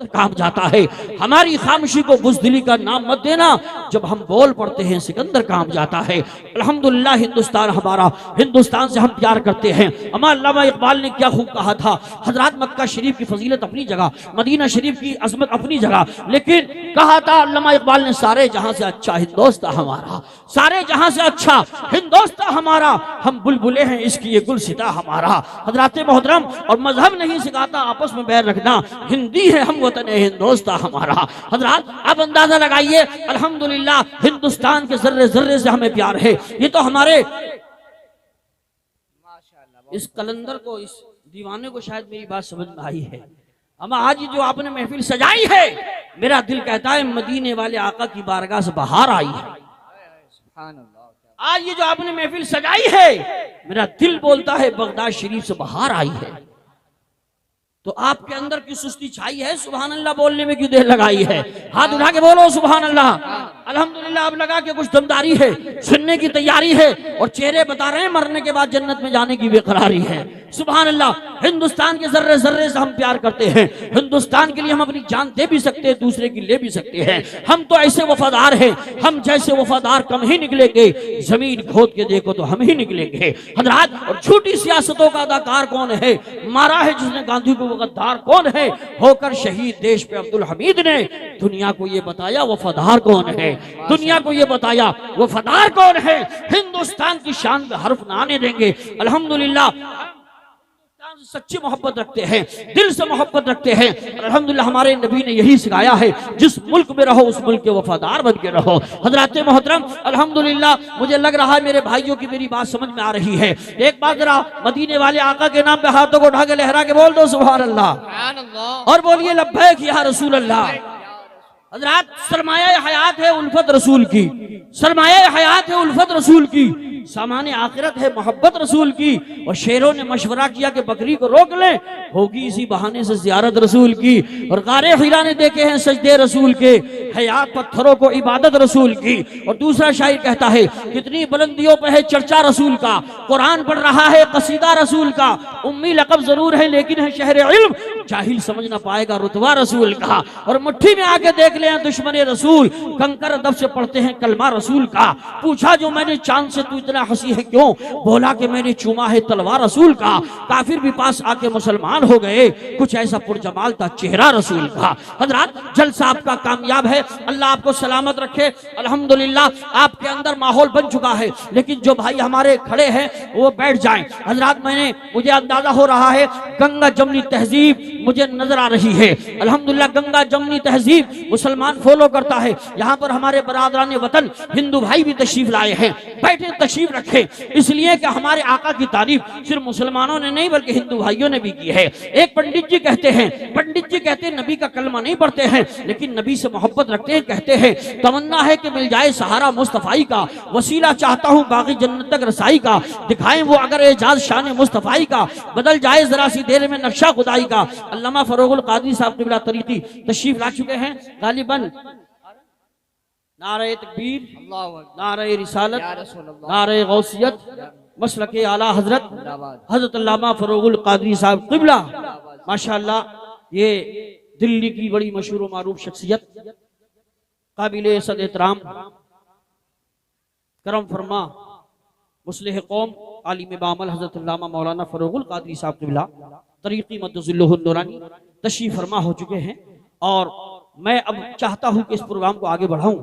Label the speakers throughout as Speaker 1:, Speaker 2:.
Speaker 1: सिकंदर काम जाता है। हमारी खामोशी को बुज़दिली का नाम मत देना, जब हम बोल पड़ते हैं सिकंदर काम जाता है। अल्हम्दुलिल्लाह हिंदुस्तान हमारा, हिंदुस्तान से हम प्यार करते हैं। अल्लामा इकबाल ने क्या खूब कहा था, हजरत मक्का शरीफ की फजीलत अपनी जगह, मदीना शरीफ की अजमत अपनी जगह, लेकिन कहा था अल्लामा इकबाल ने सारे जहां से अच्छा हिंदुस्तान हमारा, सारे जहां से अच्छा हिंदुस्तान हमारा, हम बुलबुले हैं इसकी ये गुलसिता हमारा। हजरत मोहतरम, और मजहब नहीं सिखाता आपस में बैर रखना, हिंदी है हम वतन है हिंदुस्तान हमारा। हजरत आप अंदाजा लगाइए, अल्हम्दुलिल्लाह हिंदुस्तान के जर्रे जर्रे से हमें प्यार है। ये तो हमारे इस कलंदर को, इस दीवाने को शायद मेरी बात समझ में आई है। अमा आज जो आपने महफिल सजाई है, मेरा दिल कहता है मदीने वाले आका की बारगाह से बाहर आई है। आज ये जो आपने महफिल सजाई है, मेरा दिल बोलता है बगदाद शरीफ से बाहर आई है। तो आपके अंदर की सुस्ती छाई है, सुभान अल्लाह बोलने में क्यों देर लगाई है? हाथ उठा के बोलो सुभान अल्लाह। अल्हम्दुलिल्लाह अब लगा के कुछ दमदारी है, सुनने की तैयारी है, और चेहरे बता रहे हैं मरने के बाद जन्नत में जाने की बेकरारी है। सुभान अल्लाह, हिंदुस्तान के जर्रे जर्रे से हम प्यार करते हैं। हिंदुस्तान के लिए हम अपनी जान दे भी सकते हैं, दूसरे की ले भी सकते हैं। हम तो ऐसे वफादार हैं, हम जैसे वफादार कम ही निकलेंगे, जमीन खोद के देखो तो हम ही निकलेंगे। हजरात, और झूठी सियासतों का अदाकार कौन है? मारा है जिसने गांधी को, गद्दार कौन है? होकर शहीद देश पे अब्दुल हमीद ने दुनिया को ये बताया वफादार कौन है, दुनिया को ये बताया वफादार कौन है। हिंदुस्तान की शान पे हर्फ ना आने देंगे। अल्हम्दुलिल्लाह सच्ची मोहब्बत रखते हैं, दिल से मोहब्बत रखते हैं। अल्हम्दुलिल्लाह हमारे नबी ने यही सिखाया है, जिस मुल्क में रहो उस मुल्क के वफादार बन के रहो। हजरत मोहतरम, अल्हम्दुलिल्लाह मुझे लग रहा है मेरे भाइयों की मेरी बात समझ में आ रही है। एक बार जरा मदीने वाले आका के नाम पे हाथों को उठा के लहरा के बोल दो सुभान अल्लाह, और बोलिए लब्बैक या रसूल अल्लाह। हजरत, सरमाया हयात है उल्फत रसूल की, सरमाया हयात है उल्फत रसूल की, सामाने आखिरत है मोहब्बत रसूल की। और शेरों ने मशवरा किया कि बकरी को रोक ले, होगी इसी बहाने से ज़ियारत रसूल की। और गारे हिरा ने देखे हैं सजदे रसूल के, हयात पत्थरों को इबादत रसूल की। और दूसरा शायर कहता है कितनी बुलंदियों पे है चर्चा रसूल का, कुरान पढ़ रहा है कसीदा रसूल का, उम्मी लक़ब जरूर है लेकिन है शहर इल्म, जाहिल समझ ना पाएगा रुतबा रसूल का। और मुट्ठी में आके देख ले दुश्मन रसूल, कंकर अदब से पढ़ते हैं कलमा रसूल का। पूछा जो मैंने चांद से तू इतना हंसी है क्यों, बोला कि मैंने चूमा है तलवार रसूल का। काफिर भी पास आके मुसलमान हो गए, कुछ ऐसा पुरजमाल था चेहरा रसूल का। हजरत, जलसा आपका कामयाब है, अल्लाह आपको सलामत रखे। अल्हम्दुलिल्लाह आपके अंदर माहौल बन चुका है, लेकिन जो भाई हमारे खड़े हैं वो बैठ जाएं। हजरत, मुझे अंदाजा हो रहा है गंगा जमनी तहजीब मुझे नजर आ रही है। अल्हम्दुलिल्लाह गंगा जमनी तहजीब मुसलमान फॉलो करता है। यहाँ पर हमारे बरादरान वतन हिंदू भाई भी तशरीफ लाए हैं, बैठे तशरीफ रखे, इसलिए कि हमारे आका की तारीफ सिर्फ मुसलमानों ने नहीं बल्कि हिंदू भाइयों ने भी की है। एक पंडित जी कहते हैं नबी का कलमा नहीं पढ़ते हैं लेकिन नबी से मोहब्बत रखते हैं। कहते हैं तमन्ना है कि मिल जाए सहारा मुस्तफाई का, वसीला चाहता हूँ बाकी जन्नत तक रसाई का, दिखाएं वो अगर एजाज शान मुस्तफाई का, बदल जाए जरा सी देर में नक्शा खुदाई का। अल्लामा फरोगुल कादरी साहब क़िबला तरीक़ी तशरीफ ला चुके हैं। गालिबन नारे तकबीर, नारे रिसालत, नारे गौसियत, मसलके आला हजरत हजरत अल्लामा फरोगुल कादरी साहब क़िबला, माशाअल्लाह ये दिल्ली की बड़ी मशहूर व मारूफ शख्सियत, काबिल सद एहतराम, करम फरमा, मुस्लिह कौम, आलिम बामल हजरत अल्लामा मौलाना फरोगुल कादरी साहब क़िबला तरीक़ी मद्दज़िल्लुहुन नूरानी तशरीफ फरमा हो चुके हैं। और मैं अब चाहता हूं कि इस प्रोग्राम को आगे बढ़ाऊं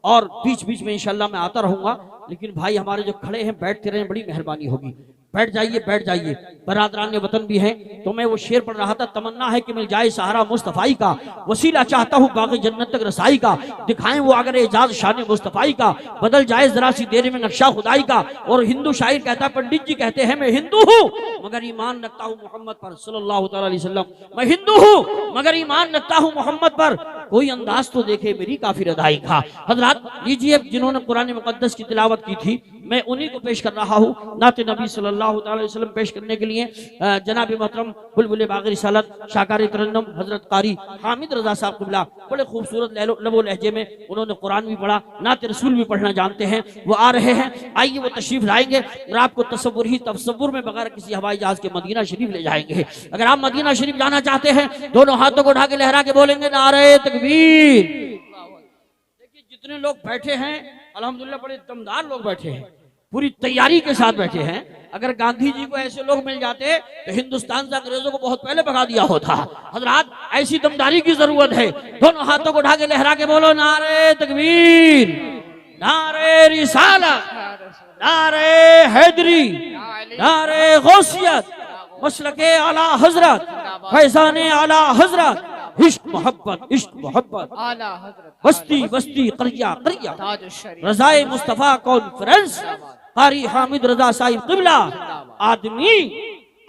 Speaker 1: और बीच बीच में इंशाल्लाह मैं आता रहूंगा, लेकिन भाई हमारे जो खड़े हैं बैठते रहें, बड़ी मेहरबानी होगी। बैठ जाइए, बरादरान वतन भी हैं। तो मैं वो शेर पढ़ रहा था, तमन्ना है कि मिल जाए सहारा मुस्तफाई का, वसीला चाहता हूँ बाकी जन्नत तक रसाई का, दिखाएं वो अगर एजाज शान मुस्तफाई का, बदल जाए जरा सी देर में नक्शा खुदाई का। और हिंदू शायर कहता है, पंडित जी कहते हैं मैं हिंदू हूँ मगर ईमान रखता हूँ मोहम्मद पर सल्लल्लाहु अलैहि वसल्लम, मैं हिंदू हूँ मगर ईमान रखता हूँ मोहम्मद पर। कोई अंदाज तो देखे मेरी काफिर अदाई का। हजरात लीजिए, जिन्होंने कुरान मुकद्दस की तिलावत की थी मैं उन्हीं को पेश कर रहा हूँ। नाते नबी सल्लल्लाहु अलैहि वसल्लम पेश करने के लिए जनाब मोहतरम बुलबुल बाग़ रिसालत शाकारी तरन्नुम हजरत कारी हामिद रजा साहब क़िबला बड़े खूबसूरत लबो लहजे में उन्होंने कुरान भी पढ़ा, नाते रसूल भी पढ़ना जानते हैं, वो आ रहे हैं। आइए वो तशरीफ लाएंगे और आपको तसव्वुर में बगैर किसी हवाई जहाज के मदीना शरीफ ले जाएंगे। अगर आप मदीना शरीफ जाना चाहते हैं दोनों हाथों को उठा के लहरा के बोलेंगे नारे तकबीर। देखिए जितने लोग बैठे हैं अल्हम्दुलिल्लाह बड़े दमदार लोग बैठे हैं, पूरी तैयारी के साथ बैठे हैं। अगर गांधी जी को ऐसे लोग मिल जाते तो हिंदुस्तान से अंग्रेजों को बहुत पहले भगा दिया होता। हजरात ऐसी दमदारी की जरूरत है। दोनों हाथों को उठा के लहरा के बोलो नारे तकबीर, नारे रिसालत, नारे हैदरी, नारे गौसियत, मसलके आला हजरत, फैजाने आला हजरत, इश्क मोहब्बत, इश्क मोहब्बत, बस्ती बस्ती करिया करिया, रजाए मुस्तफा कॉन्फ्रेंस, कारी हामिद रजा साहिब क़िबला।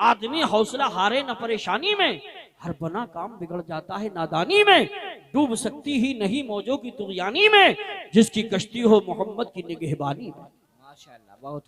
Speaker 1: आदमी हौसला हारे न परेशानी में, हर बना काम बिगड़ जाता है नादानी में। डूब सकती ही नहीं मौजों की तुग़यानी में, जिसकी कश्ती हो मोहम्मद की निगहबानी में। माशाअल्लाह, बहुत